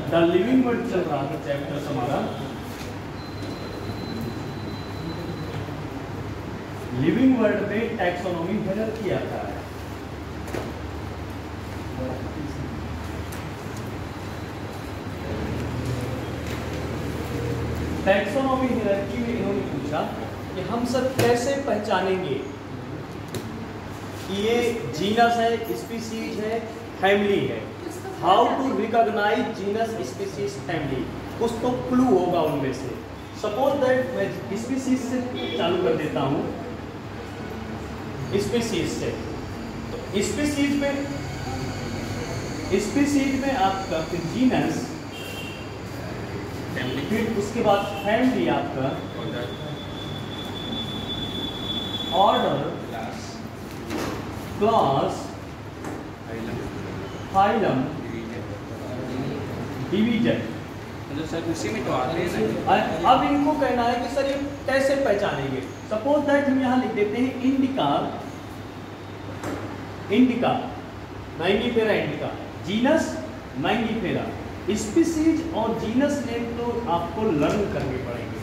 The living word चल रहा था चैप्टर हमारा। लिविंग वर्ड में टैक्सोनॉमी हायरार्की आता है। टैक्सोनॉमी हायरार्की में इन्होंने पूछा कि हम सब कैसे पहचानेंगे कि ये जीनस है, स्पीसीज है, फैमिली है। How to recognise genus, species, family, कुछ तो क्लू होगा उनमें से। सपोज दैट मैं स्पीसीज से चालू कर देता हूँ, स्पीसीज से। तो स्पीसीज में आपका फिर जीनस, फिर उसके बाद फैमिली आपका, ऑर्डर, क्लास, फाइलम, डिवीजन। मतलब सर उसी में तो आते हैं ना। अब इनको कहना है कि सर ये कैसे पहचानेंगे। सपोज दैट हम यहाँ लिख देते हैं indica, indica, Mangifera indica, genus Mangifera. Species और जीनस नेम तो आपको लर्न करने पड़ेंगे,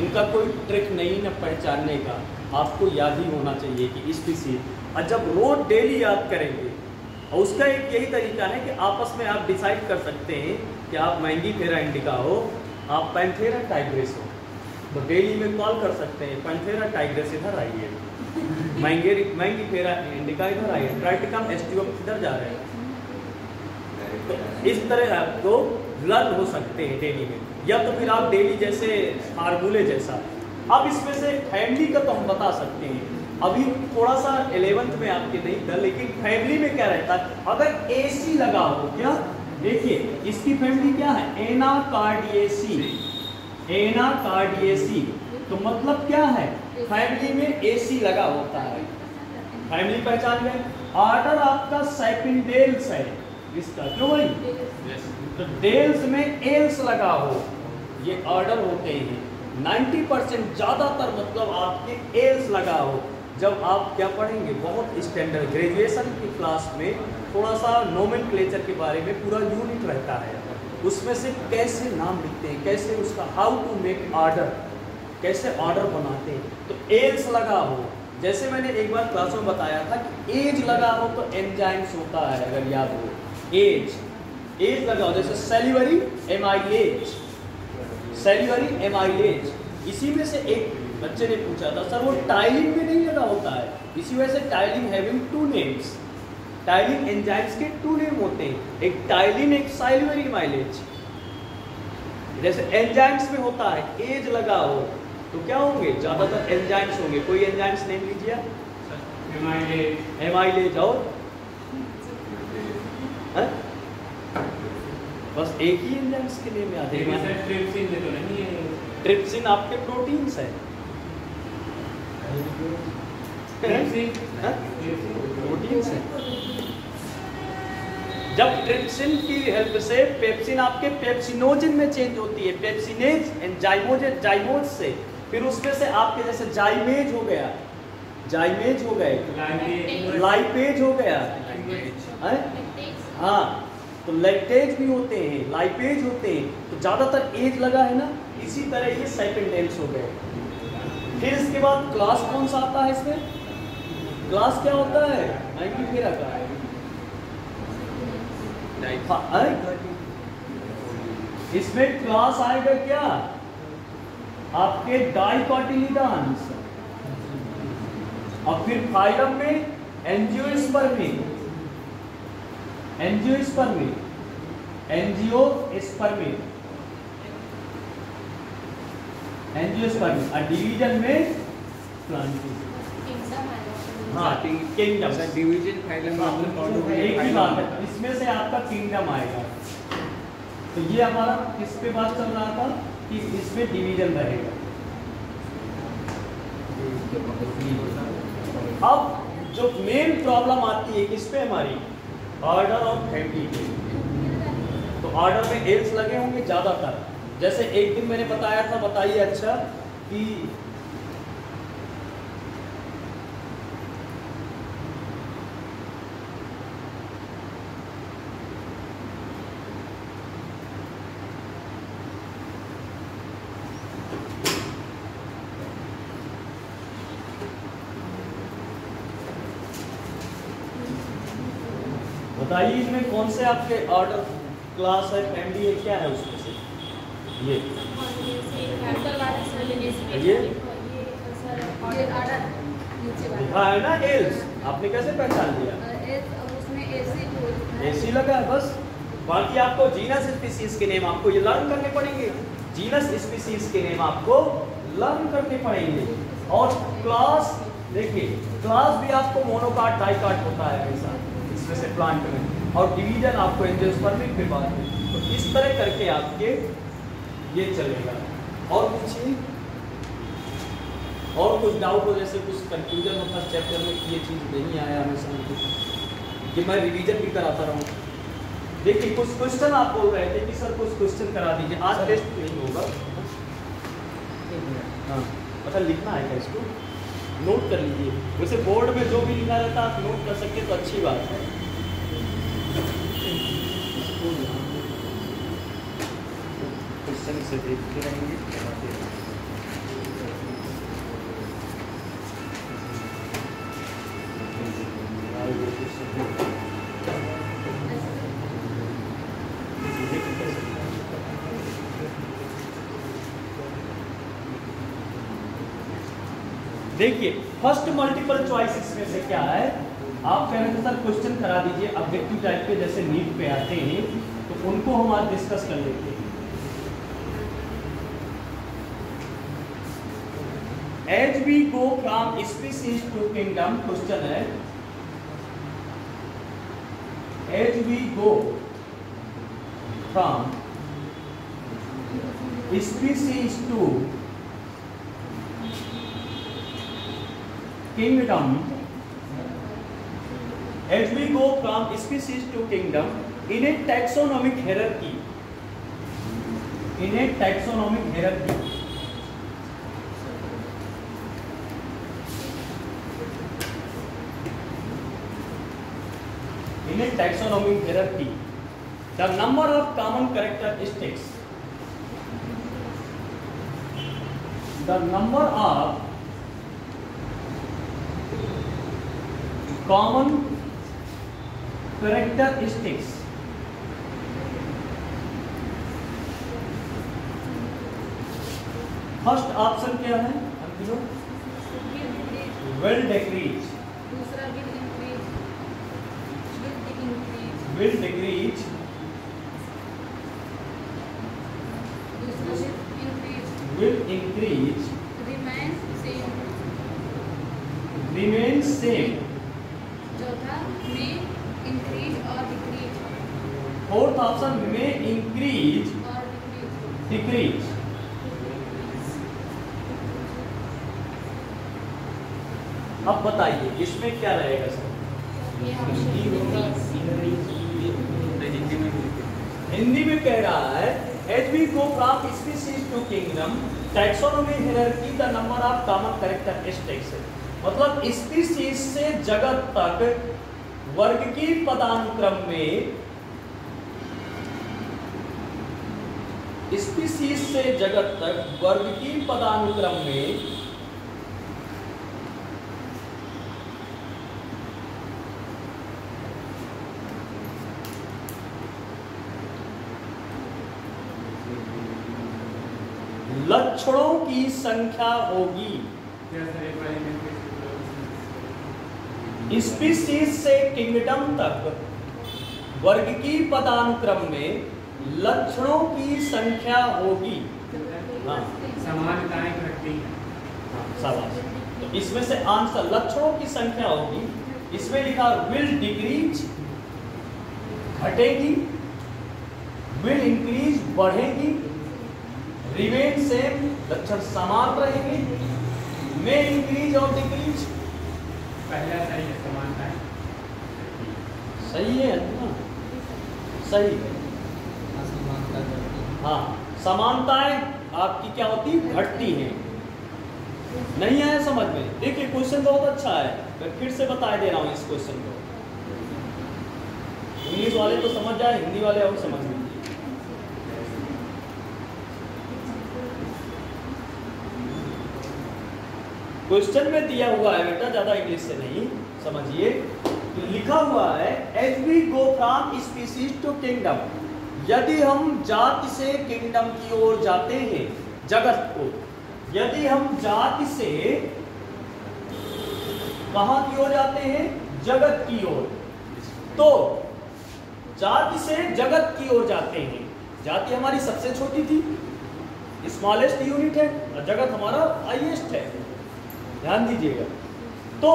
इनका कोई ट्रिक नहीं ना पहचानने का, आपको याद ही होना चाहिए कि स्पीसीज। और जब रोज डेली याद करेंगे, और उसका एक यही तरीका है कि आपस में आप डिसाइड कर सकते हैं कि आप मैंगीफेरा इंडिका हो, आप पैंथेरा टाइग्रेस हो, तो डेली में कॉल कर सकते हैं पैंथेरा टाइग्रेस इधर आइए, मैंगीफेरा इंडिका इधर आइए, ट्राई टू कम एस्टिवम इधर जा रहे हैं। तो इस तरह आपको लर्न हो सकते हैं डेली में, या तो फिर आप डेली जैसे फार्मूले जैसा। अब इसमें से फैमिली का तो हम बता सकते हैं, अभी थोड़ा सा 11th में आपके नहीं था, लेकिन फैमिली में क्या रहता है, अगर एसी लगा हो, क्या देखिए इसकी फैमिली क्या है, एनाकार्डिएसी, एनाकार्डिएसी। तो मतलब क्या है, फैमिली में एसी लगा होता है, फैमिली पहचान गए। ऑर्डर आपका सेपिंडेल्स है इसका, क्यों भाई, तो डेल्स में एल्स लगा हो, ये ऑर्डर होते हैं। 90% ज़्यादातर मतलब आपके एल्स लगा हो। जब आप क्या पढ़ेंगे, बहुत स्टैंडर्ड ग्रेजुएशन की क्लास में थोड़ा सा नोमेनक्लेचर के बारे में पूरा यूनिट रहता है, उसमें से कैसे नाम लिखते हैं, कैसे उसका हाउ टू मेक ऑर्डर, कैसे ऑर्डर बनाते हैं। तो एल्स लगा हो, जैसे मैंने एक बार क्लास में बताया था कि एज लगा हो तो एंजाइम्स होता है, अगर याद हो, एज, एज लगा हो, जैसे सेलिवरी एमाइलेज, सेलिवरी एमाइलेज। इसी में से एक बच्चे ने पूछा था, सर वो टाइलिन में नहीं लगा होता है, इसी वजह से ptyalin having two names, ptyalin enzymes के 2 नेम होते हैं, एक टाइलिन, एक सेलिवरी एमाइलेज। जैसे एंजाइम्स में होता है, एज लगा हो तो क्या होंगे, ज्यादातर एंजाइम्स होंगे। कोई एंजाइम्स नेम लीजिए, एमाइलेज, और बस एक ही एंजाइम्स के लिए याद है, ट्रिप्सिन तो नहीं है, ट्रिप्सिन आपके प्रोटीन्स है, प्रोटीन्स है। जब ट्रिप्सिन की हेल्प से पेप्सिन आपके पेप्सिनोजिन में चेंज होती है, पेप्सिनेज एंड जाइमोजेज, जाइमोज से, फिर उसमें से आपके जैसे जाइमेज हो गया, जाइमेज हो गए, लाइपेज हो गया, हाँ, तो लैक्टेज भी होते हैं, लाइपेज होते हैं, तो ज़्यादातर एज लगा है ना, इसी तरह ये सेपेंडेल्स हो गए। फिर इसके बाद क्लास कौन सा आता है इसमें, क्लास क्या होता है, मैंगीफेरा का है। इसमें क्लास आएगा क्या, आपके डाइकोटिलीडन्स, और फिर फाइलम में एंजियोस्पर्मी, एंजियोस्पर्मी, एंजियोस्पर्मी, एंजियोस्पर्मी, और डिवीजन में प्लांटिंग, हाँ किंगडम, डिवीजन फाइलम एक ही बात है, इसमें से आपका किंगडम आएगा। तो ये हमारा किस पे बात चल रहा था कि इसमें डिवीजन रहेगा। अब जो मेन प्रॉब्लम आती है किस पे, हमारी ऑर्डर और फैमिली पे। तो ऑर्डर में एल्स लगे होंगे ज़्यादातर, जैसे एक दिन मैंने बताया था, बताइए अच्छा, कि बताइए इसमें कौन से आपके ऑर्डर क्लास है, फैमिली है, क्या है उसमें से? ये लिखा है ना एल्स, आपने कैसे पहचान लिया? एसी लगा है बस। बाकी आपको जीनस स्पीसीज के नेम आपको ये लर्न करने पड़ेंगे, जीनस स्पीसीज के नेम आपको लर्न करने पड़ेंगे। और क्लास देखिए, क्लास भी आपको मोनोकार्ड डाइकार्ड होता है हमेशा इसमें से प्लांट में, और डिवीजन आपको एंजियोस्पर्मिक के बाद में। तो इस तरह करके आपके ये चलेगा। और पूछिए, और कुछ डाउट हो, जैसे कुछ कंफ्यूजन हो फर्स्ट चैप्टर में कि ये चीज़ नहीं आया हमेशा मुझे, कि मैं रिवीजन भी कराता रहूँ। देखिए कुछ क्वेश्चन आप बोल रहे थे कि सर कुछ क्वेश्चन करा दीजिए, आज टेस्ट नहीं होगा। हाँ अच्छा, लिखना है क्या इसको? नोट कर लीजिए, वैसे बोर्ड में जो भी लिखा रहता है आप नोट कर सकते तो अच्छी बात है। क्वेश्चन से देखते रहेंगे, देखिए फर्स्ट मल्टीपल चॉइस इसमें से क्या है, आप कह रहे थे सर क्वेश्चन करा दीजिए ऑब्जेक्टिव टाइप के, जैसे नीट पे आते हैं तो उनको हम आज डिस्कस कर लेते हैं। As we go from species to kingdom, question है as we go from species to kingdom, as we go from species to kingdom in a taxonomic hierarchy, in a taxonomic hierarchy, in a taxonomic hierarchy, the number of common characteristics, the number of common characteristics first option क्या है? Will decrease, will decrease, will increase, remain same, fourth option में increase decrease. अब बताइए इसमें क्या रहेगा sir? Hindi में कह रहा है as we go from species to kingdom taxonomy hierarchy the number of common characteristics, मतलब स्पीसीज से जगत तक वर्ग की पदानुक्रम में, स्पीसीज से जगत तक वर्ग की पदानुक्रम में लक्षणों की संख्या होगी। स्पीसीज से किंगडम तक वर्ग की पदानुक्रम में लक्षणों की संख्या होगी। हाँ, समानताएं घटती शाबाश। तो इसमें से आंसर लक्षणों की संख्या होगी। इसमें लिखा विल डिक्रीज घटेगी, विल इंक्रीज बढ़ेगी, रिमेन सेम लक्षण समान रहेंगे, मे इंक्रीज और डिक्रीज। पहला सही है, समानताएं सही है ना? सही है। हाँ, समानताएं आपकी क्या होती, घटती हैं। नहीं आया समझ में? देखिए क्वेश्चन बहुत अच्छा है, मैं फिर से बता दे रहा हूँ इस क्वेश्चन को। इंग्लिश वाले तो समझ जाए, हिंदी वाले और समझ लीजिए। क्वेश्चन में दिया हुआ है बेटा, ज्यादा इंग्लिश से नहीं, समझिए। लिखा हुआ है as we go from species to kingdom, यदि हम जाति से किंगडम की ओर जाते हैं, जगत को, यदि हम जाति से कहां की ओर जाते हैं, जगत की ओर, तो जाति से जगत की ओर जाते हैं। जाति हमारी सबसे छोटी थी, स्मॉलेस्ट यूनिट है, और जगत हमारा हाईएस्ट है, ध्यान दीजिएगा। तो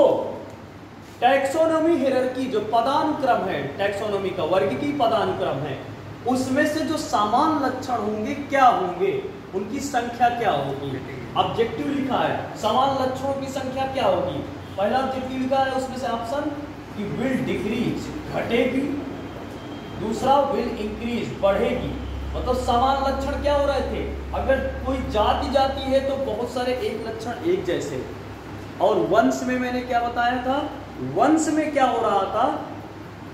टैक्सोनॉमी हियरार्की जो पदानुक्रम है, टैक्सोनॉमी का वर्ग की पदानुक्रम है, उसमें से जो समान लक्षण होंगे क्या होंगे, उनकी संख्या क्या होगी। ऑब्जेक्टिव लिखा है, समान लक्षणों की संख्या क्या होगी। पहला ऑब्जेक्टिव लिखा है उसमें से ऑप्शन कि विल डिक्रीज, घटेगी, दूसरा विल इंक्रीज, बढ़ेगी। मतलब समान लक्षण क्या हो रहे थे, अगर कोई जाति जाती है तो बहुत सारे एक लक्षण एक जैसे, और वंश में मैंने क्या बताया था, वंश में क्या हो रहा था,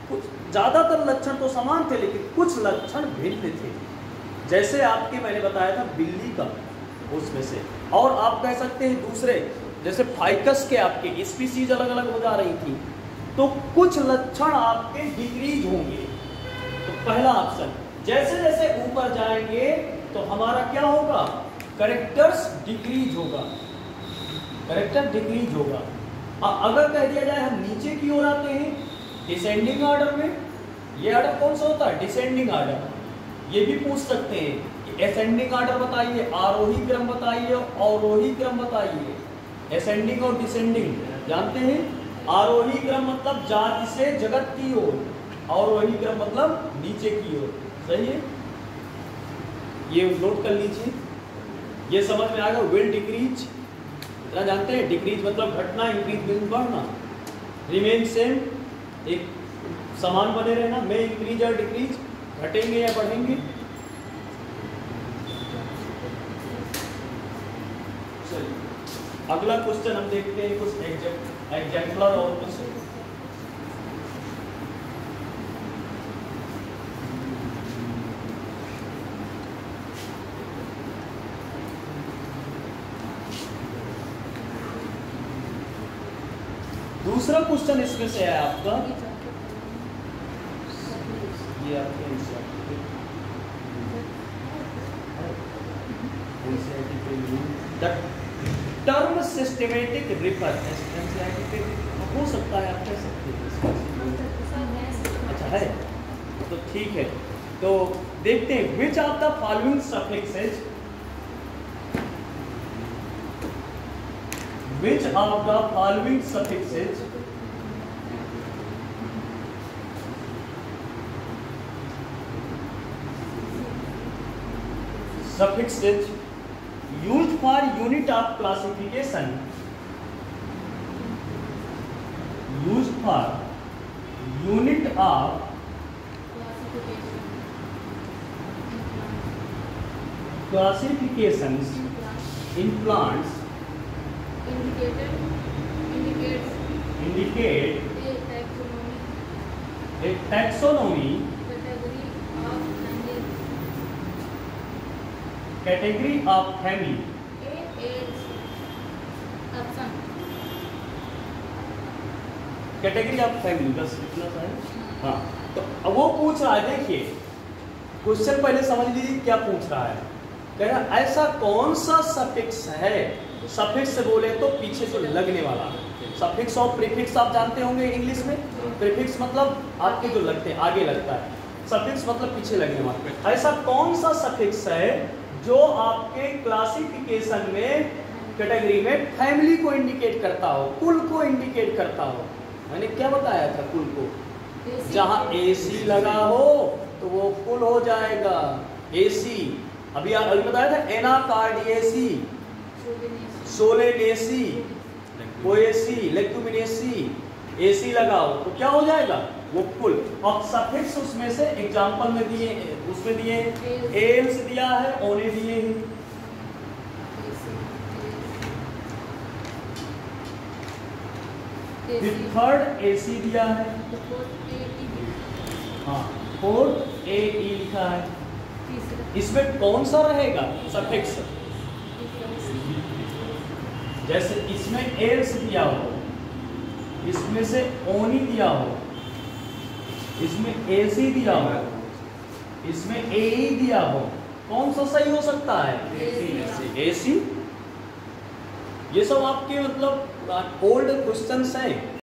कुछ ज्यादातर लक्षण तो समान थे लेकिन कुछ लक्षण भिन्न थे। जैसे आपके मैंने बताया था बिल्ली का, उसमें से, और आप कह सकते हैं दूसरे जैसे फाइकस के आपके स्पीसीज अलग अलग हो जा रही थी, तो कुछ लक्षण आपके डिक्रीज होंगे। तो पहला ऑप्शन, जैसे जैसे ऊपर जाएंगे तो हमारा क्या होगा, कैरेक्टर्स डिक्रीज होगा, कैरेक्टर डिक्रीज होगा। अगर कह दिया जाए हम नीचे की ओर आते हैं डिसेंडिंग ऑर्डर में, ये ऑर्डर कौन सा होता है, डिसेंडिंग ऑर्डर। ये भी पूछ सकते हैं कि असेंडिंग ऑर्डर बताइए, आरोही क्रम बताइए, अवरोही क्रम बताइए। असेंडिंग और डिसेंडिंग जानते हैं, आरोही क्रम मतलब जाति से जगत की ओर, अवरोही क्रम मतलब नीचे की ओर, सही है, ये नोट कर लीजिए, ये समझ में आ गया। विल डिक्रीज इतना जानते हैं, डिक्रीज मतलब घटना, इंक्रीज मीन बढ़ना, रिमेन सेम एक समान बने रहना, में इंक्रीज और डिक्रीज, घटेंगे या बढ़ेंगे। चलिए अगला क्वेश्चन हम देखते हैं, कुछ एग्जाम्पलर और कुछ। दूसरा क्वेश्चन इसमें से है आपका, ये आपके टर्म सिस्टमेटिक रिफर, हो सकता है आप कह सकते हैं, अच्छा है तो ठीक है। तो देखते हैं, which of the following suffixes, which of the following suffixes used for unit of classification, used for unit of classifications in plants indicate a taxonomy, category of family, category of family, बस इतना सा है। हाँ तो अब वो पूछ रहा है, देखिए क्वेश्चन पहले समझ लीजिए क्या पूछ रहा है। कह रहा ऐसा कौन सा सफिक्स है, सफिक्स से बोले तो पीछे जो लगने वाला, सफिक्स और प्रीफिक्स आप जानते होंगे इंग्लिश में। प्रीफिक्स मतलब आपके जो लगते हैं, आगे लगता है, सफिक्स मतलब पीछे लगने वाला। ऐसा कौन सा सफिक्स है जो आपके क्लासिफिकेशन में, कैटेगरी में फैमिली को इंडिकेट करता हो, कुल को इंडिकेट करता हो। मैंने क्या बताया था, कुल को, जहां एसी लगा हो तो वो कुल हो जाएगा। एसी अभी बताया था, एनाकार्डियेसी, सोलेनेसी, पोएसी, लेक्टुमिनेसी, एसी लगाओ तो क्या हो जाएगा, वो कुल। और सफिक्स उसमें से एग्जांपल में दिए, उसमें दिए एल्स दिया है, ओने दिए हैं। थर्ड एसी दिया है, हाँ फोर्थ ए ई लिखा है। इसमें कौन सा रहेगा सफिक्स, जैसे इसमें एल्स दिया हो, इसमें से ओनी दिया हो, इसमें AC दिया हो, इसमें AE दिया हो, कौन सा सही हो सकता है? AC। ये सब आपके मतलब ओल्ड क्वेश्चंस है।